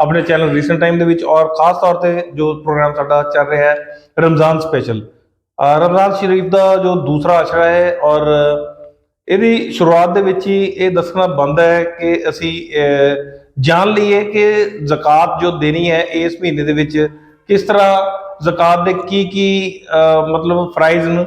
ਆਪਣੇ channel recent time ਦੇ ਵਿੱਚ, ਔਰ ਖਾਸ ਤੌਰ ਤੇ ਜੋ ਪ੍ਰੋਗਰਾਮ ਸਾਡਾ ਚੱਲ ਰਿਹਾ ਹੈ ਰਮਜ਼ਾਨ ਸਪੈਸ਼ਲ। ਰਮਜ਼ਾਨ ਸ਼ਰੀਫ ਦਾ ਜੋ ਦੂਸਰਾ ਅਸ਼ਰਾ ਹੈ, ਔਰ ਇਹਦੀ ਸ਼ੁਰੂਆਤ ਦੇ ਵਿੱਚ ਹੀ ਇਹ ਦੱਸਣਾ ਬਣਦਾ ਹੈ ਕਿ ਅਸੀਂ ਜਾਣ ਲਈਏ ਕਿ ਜ਼ਕਾਤ ਜੋ ਦੇਣੀ ਹੈ ਇਸ ਮਹੀਨੇ ਦੇ ਵਿੱਚ ਕਿਸ ਤਰ੍ਹਾਂ ਜ਼ਕਾਤ ਦੇ ਕੀ ਮਤਲਬ ਫਰਾਈਜ਼ ਨੂੰ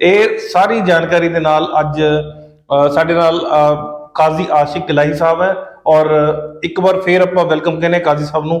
ਇਹ ਸਾਰੀ ਜਾਣਕਾਰੀ ਦੇ ਨਾਲ ਅੱਜ ਸਾਡੇ ਨਾਲ ਕਾਜ਼ੀ ਆਸ਼ਿਕ ਇਲਾਹੀ ਸਾਹਿਬ ਹੈ, ਔਰ ਇੱਕ ਵਾਰ ਫੇਰ ਆਪਾਂ ਵੈਲਕਮ ਕਹਿੰਦੇ ਕਾਜ਼ੀ ਸਾਹਿਬ ਨੂੰ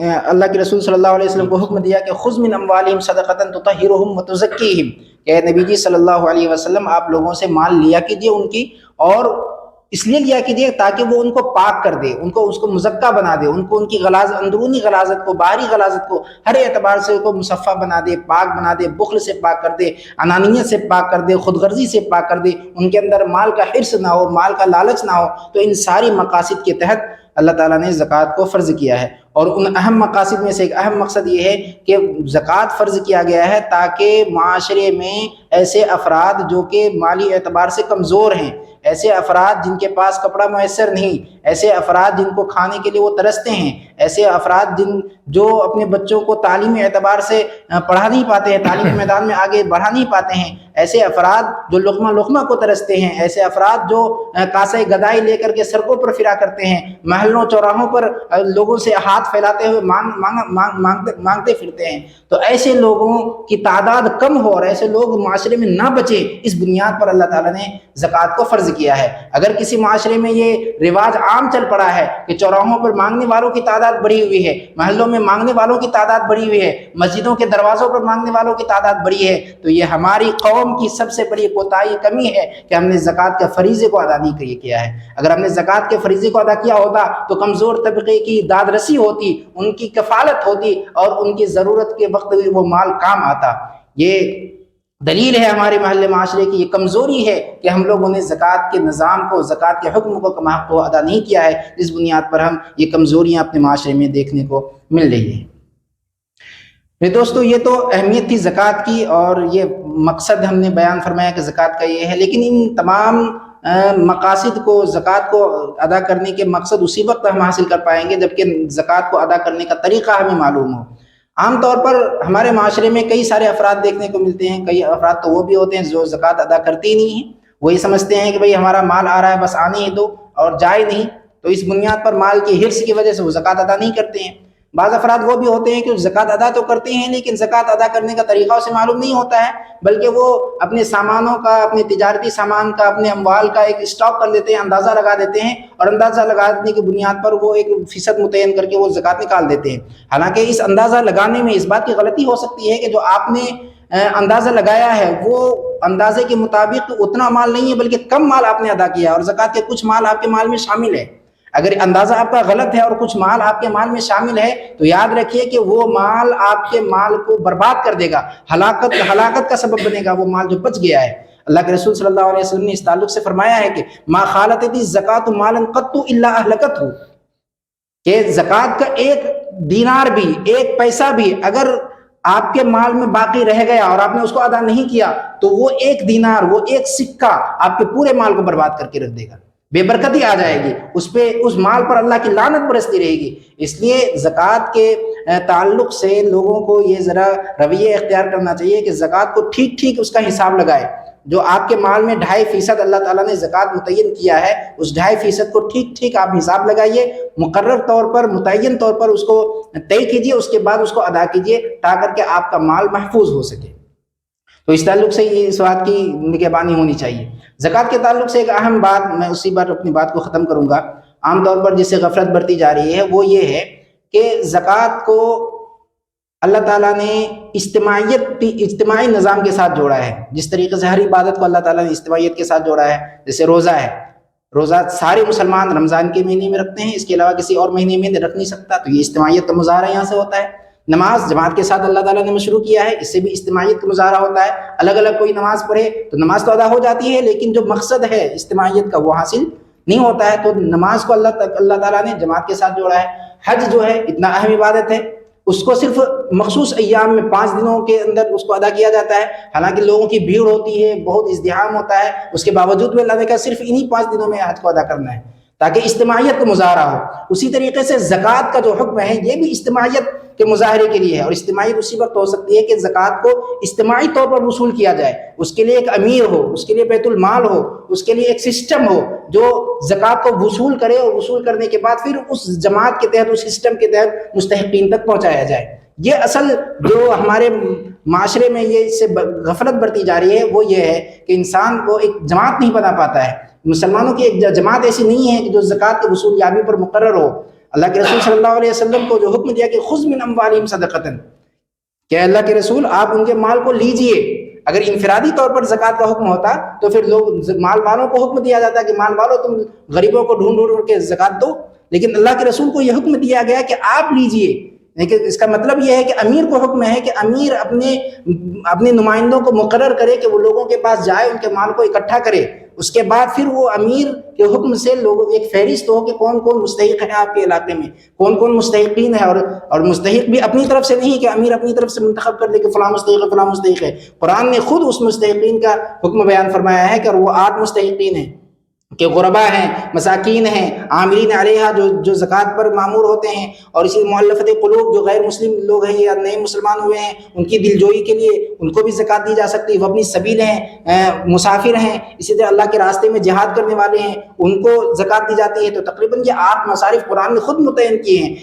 اللہ کے رسول صلی اللہ علیہ وسلم کو حکم دیا کہ خذ من اموالہم صدقۃ تطہرہم وتزکیہم، کہ نبی جی صلی اللہ علیہ وسلم آپ لوگوں سے مال لیا کیجیے ان کی، اور اس لیے لیا کیجیے تاکہ وہ ان کو پاک کر دے، اس کو مزکہ بنا دے، ان کی اندرونی غلاظت کو، باہری غلاظت کو ہر اعتبار سے کو مصفہ بنا دے، پاک بنا دے، بخل سے پاک کر دے، انانیت سے پاک کر دے، خود غرضی سے پاک کر دے، ان کے اندر مال کا حرص نہ ہو، مال کا لالچ نہ ہو۔ تو ان ساری مقاصد کے تحت اللہ تعالیٰ نے زکوٰۃ کو فرض کیا ہے، اور ان اہم مقاصد میں سے ایک اہم مقصد یہ ہے کہ زکوٰۃ فرض کیا گیا ہے تاکہ معاشرے میں ایسے افراد جو کہ مالی اعتبار سے کمزور ہیں، ایسے افراد جن کے پاس کپڑا میسر نہیں، ایسے افراد جن کو کھانے کے لیے وہ ترستے ہیں، ایسے افراد جو اپنے بچوں کو تعلیمی اعتبار سے پڑھا نہیں پاتے ہیں، تعلیمی میدان میں آگے بڑھا نہیں پاتے ہیں، ایسے افراد جو لقمہ کو ترستے ہیں، ایسے افراد جو کاسے گدائی لے کر کے سڑکوں پر پھرا کرتے ہیں، محلوں چوراہوں پر لوگوں سے ہاتھ پھیلاتے ہوئے مانگتے پھرتے ہیں، تو ایسے لوگوں کی تعداد کم ہو اور ایسے لوگ معاشرے میں نہ بچے، اس بنیاد پر اللہ تعالیٰ نے زکوٰۃ کو فرض کیا ہے۔ اگر کسی معاشرے میں یہ رواج عام چل پڑا ہے کہ چوراہوں پر مانگنے والوں کی تعداد بڑھی ہوئی ہے، محلوں میں مانگنے والوں کی تعداد بڑھی ہوئی ہے، مسجدوں کے دروازوں پر مانگنے والوں کی تعداد بڑھی ہے، تو یہ ہماری قوم کی سب سے بڑی کوتاہی کمی ہے کہ ہم نے زکوٰۃ کے فریضے کو ادا نہیں کیا ہے۔ اگر ہم نے زکوٰۃ کے فریضے کو ادا کیا ہوتا تو کمزور طبقے کی داد رسی ہوتی، ان کی کفالت ہوتی، اور ان کی ضرورت کے وقت وہ مال کام آتا۔ یہ دلیل ہے ہمارے محل معاشرے کی، یہ کمزوری ہے کہ ہم لوگوں نے زکوٰۃ کے نظام کو، زکوٰۃ کے حکم کو کما کو ادا نہیں کیا ہے، اس بنیاد پر ہم یہ کمزوریاں اپنے معاشرے میں دیکھنے کو مل رہی ہیں۔ میرے دوستو، یہ تو اہمیت تھی زکوٰۃ کی، اور یہ مقصد ہم نے بیان فرمایا کہ زکوٰۃ کا یہ ہے، لیکن ان تمام مقاصد کو، زکوٰۃ کو ادا کرنے کے مقصد اسی وقت ہم حاصل کر پائیں گے جبکہ زکوٰۃ کو ادا کرنے کا طریقہ ہمیں معلوم ہو۔ عام طور پر ہمارے معاشرے میں کئی سارے افراد دیکھنے کو ملتے ہیں، کئی افراد تو وہ بھی ہوتے ہیں جو زکوٰۃ ادا کرتے ہی نہیں ہیں، وہی سمجھتے ہیں کہ بھئی ہمارا مال آ رہا ہے بس آنے ہی دو اور جائے نہیں، تو اس بنیاد پر مال کی حرص کی وجہ سے وہ زکوٰۃ ادا نہیں کرتے ہیں۔ بعض افراد وہ بھی ہوتے ہیں کہ زکوٰۃ ادا تو کرتے ہیں لیکن زکوٰۃ ادا کرنے کا طریقہ اسے معلوم نہیں ہوتا ہے، بلکہ وہ اپنے سامانوں کا، اپنے تجارتی سامان کا، اپنے اموال کا ایک اسٹاک کر لیتے ہیں، اندازہ لگا دیتے ہیں، اور اندازہ لگانے کی بنیاد پر وہ ایک فیصد متعین کر کے وہ زکوٰۃ نکال دیتے ہیں۔ حالانکہ اس اندازہ لگانے میں اس بات کی غلطی ہو سکتی ہے کہ جو آپ نے اندازہ لگایا ہے وہ اندازے کے مطابق اتنا مال نہیں ہے، بلکہ کم مال آپ نے ادا کیا، اور زکوٰۃ کے کچھ مال آپ کے مال میں شامل ہے۔ اگر اندازہ آپ کا غلط ہے اور کچھ مال آپ کے مال میں شامل ہے تو یاد رکھیے کہ وہ مال آپ کے مال کو برباد کر دے گا، ہلاکت کا سبب بنے گا وہ مال جو بچ گیا ہے۔ اللہ کے رسول صلی اللہ علیہ وسلم نے اس تعلق سے فرمایا ہے کہ ما خالطت الزکاۃ مالا قط الا اهلكته، کہ زکوٰۃ کا ایک دینار بھی، ایک پیسہ بھی اگر آپ کے مال میں باقی رہ گیا اور آپ نے اس کو ادا نہیں کیا تو وہ ایک دینار، وہ ایک سکہ آپ کے پورے مال کو برباد کر کے رکھ دے گا، بے برکتی آ جائے گی اس پہ، اس مال پر اللہ کی لعنت برستی رہے گی۔ اس لیے زکوٰۃ کے تعلق سے لوگوں کو یہ ذرا رویہ اختیار کرنا چاہیے کہ زکوٰۃ کو ٹھیک ٹھیک اس کا حساب لگائے۔ جو آپ کے مال میں 2.5% اللہ تعالیٰ نے زکوٰۃ متعین کیا ہے، اس 2.5% کو ٹھیک ٹھیک آپ حساب لگائیے، مقرر طور پر، متعین طور پر اس کو طے کیجیے، اس کے بعد اس کو ادا کیجیے تاکہ کہ آپ کا مال محفوظ ہو سکے۔ تو اس تعلق سے یہ اس بات کی نگہبانی ہونی چاہیے۔ زکوٰۃ کے تعلق سے ایک اہم بات، میں اسی بار اپنی بات کو ختم کروں گا، عام طور پر جس سے غفلت برتی جا رہی ہے وہ یہ ہے کہ زکوٰۃ کو اللہ تعالیٰ نے اجتماعی نظام کے ساتھ جوڑا ہے۔ جس طریقے سے ہر عبادت کو اللہ تعالیٰ نے اجتماعیت کے ساتھ جوڑا ہے، جیسے روزہ ہے، روزہ سارے مسلمان رمضان کے مہینے میں رکھتے ہیں، اس کے علاوہ کسی اور مہینے میں رکھ نہیں سکتا، تو یہ اجتماعیت کا مظاہرہ یہاں سے ہوتا ہے۔ نماز جماعت کے ساتھ اللہ تعالیٰ نے مشروع کیا ہے، اس سے بھی اجتماعیت کا مظاہرہ ہوتا ہے۔ الگ الگ کوئی نماز پڑھے تو نماز تو ادا ہو جاتی ہے لیکن جو مقصد ہے اجتماعیت کا وہ حاصل نہیں ہوتا ہے، تو نماز کو اللہ تعالیٰ نے جماعت کے ساتھ جوڑا ہے۔ حج جو ہے اتنا اہم عبادت ہے، اس کو صرف مخصوص ایام میں 5 دنوں کے اندر اس کو ادا کیا جاتا ہے، حالانکہ لوگوں کی بھیڑ ہوتی ہے، بہت ازدحام ہوتا ہے، اس کے باوجود بھی اللہ نے کہا صرف انہی 5 دنوں میں حج کو ادا کرنا ہے تاکہ اجتماعیت کا مظاہرہ ہو۔ اسی طریقے سے زکوٰۃ کا جو حکم ہے یہ بھی اجتماعیت کے مظاہرے کے لیے ہے، اور اجتماعیت اسی وقت ہو سکتی ہے کہ زکوٰۃ کو اجتماعی طور پر وصول کیا جائے، اس کے لیے ایک امیر ہو، اس کے لیے بیت المال ہو، اس کے لیے ایک سسٹم ہو جو زکوٰۃ کو وصول کرے، اور وصول کرنے کے بعد پھر اس جماعت کے تحت، اس سسٹم کے تحت مستحقین تک پہنچایا جائے۔ یہ اصل جو ہمارے معاشرے میں یہ اس سے غفلت برتی جا رہی ہے وہ یہ ہے کہ انسان وہ ایک جماعت نہیں بنا پاتا ہے۔ مسلمانوں کی ایک جماعت ایسی نہیں ہے کہ جو زکوٰۃ کے وصول یابی پر مقرر ہو۔ اللہ کے رسول صلی اللہ علیہ وسلم کو جو حکم دیا کہ خذ من اموالہم صدقۃ، کہ اللہ کے رسول آپ ان کے مال کو لیجئے. اگر انفرادی طور پر زکوٰۃ کا حکم ہوتا تو پھر لوگ مال والوں کو حکم دیا جاتا کہ مال والوں تم غریبوں کو ڈھونڈ ڈھونڈ کے زکوٰۃ دو، لیکن اللہ کے رسول کو یہ حکم دیا گیا کہ آپ لیجئے. لیکن اس کا مطلب یہ ہے کہ امیر کو حکم ہے کہ امیر اپنے نمائندوں کو مقرر کرے کہ وہ لوگوں کے پاس جائے، ان کے مال کو اکٹھا کرے. اس کے بعد پھر وہ امیر کے حکم سے لوگوں ایک فہرست ہو کہ کون کون مستحق ہے آپ کے علاقے میں، کون کون مستحقین ہے. اور مستحق بھی اپنی طرف سے نہیں کہ امیر اپنی طرف سے منتخب کر دے کہ فلاں مستحق ہے فلاں مستحق ہے. قرآن نے خود اس مستحقین کا حکم بیان فرمایا ہے کہ وہ 8 مستحقین ہیں کہ غربا ہیں، مساکین ہیں، عاملین علیہا جو زکوٰۃ پر مامور ہوتے ہیں، اور اسی مؤلفت قلوب جو غیر مسلم لوگ ہیں یا نئے مسلمان ہوئے ہیں ان کی دلجوئی کے لیے ان کو بھی زکوٰۃ دی جا سکتی ہے. وہ اپنی سبیل ہیں، مسافر ہیں، اسی طرح اللہ کے راستے میں جہاد کرنے والے ہیں، ان کو زکوٰۃ دی جاتی ہے. تو تقریباً یہ 8 مصارف قرآن نے خود متعین کیے ہیں.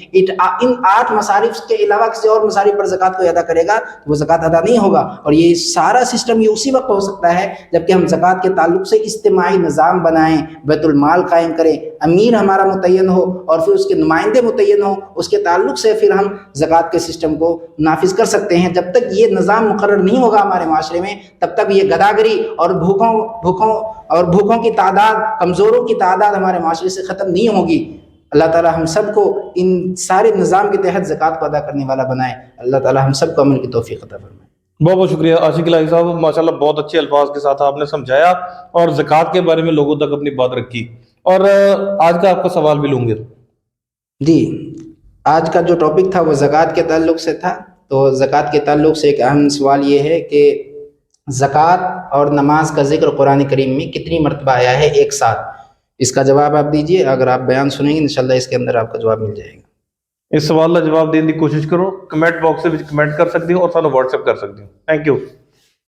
ان 8 مصارف کے علاوہ کسی اور مصارف پر زکوٰۃ کو ادا کرے گا تو وہ زکوٰۃ ادا نہیں ہوگا. اور یہ سارا سسٹم یہ اسی وقت ہو سکتا ہے جبکہ ہم زکوٰۃ کے تعلق سے اجتماعی نظام بنائیں، بیت المال قائم کریں، امیر ہمارا متعین ہو اور پھر اس کے نمائندے متعین ہو، اس کے تعلق سے پھر ہم زکوٰۃ کے سسٹم کو نافذ کر سکتے ہیں. جب تک یہ نظام مقرر نہیں ہوگا ہمارے معاشرے میں تب تک یہ گداگری اور بھوکوں کی تعداد، کمزوروں کی تعداد ہمارے معاشرے سے ختم نہیں ہوگی. اللہ تعالی ہم سب کو ان سارے نظام کے تحت زکوٰۃ کو ادا کرنے والا بنائے. اللہ تعالی ہم سب کو عمل کی توفیق عطا فرمائے. بہت بہت شکریہ عاشق الہی صاحب، ماشاءاللہ بہت اچھے الفاظ کے ساتھ آپ نے سمجھایا اور زکوٰۃ کے بارے میں لوگوں تک اپنی بات رکھی. اور آج کا آپ کا سوال بھی لوں گے. جی، آج کا جو ٹاپک تھا وہ زکوٰۃ کے تعلق سے تھا. تو زکوٰۃ کے تعلق سے ایک اہم سوال یہ ہے کہ زکوٰۃ اور نماز کا ذکر قرآن کریم میں کتنی مرتبہ آیا ہے ایک ساتھ؟ اس کا جواب آپ دیجئے. اگر آپ بیان سنیں گے انشاءاللہ اس کے اندر آپ کا جواب مل جائے گا. اس سوال کا جواب دینے کی کوشش کرو، کمنٹ باکس میں کمنٹ کر سکتے ہو اور سانو واٹس ایپ کر سکتے ہو. Thank you.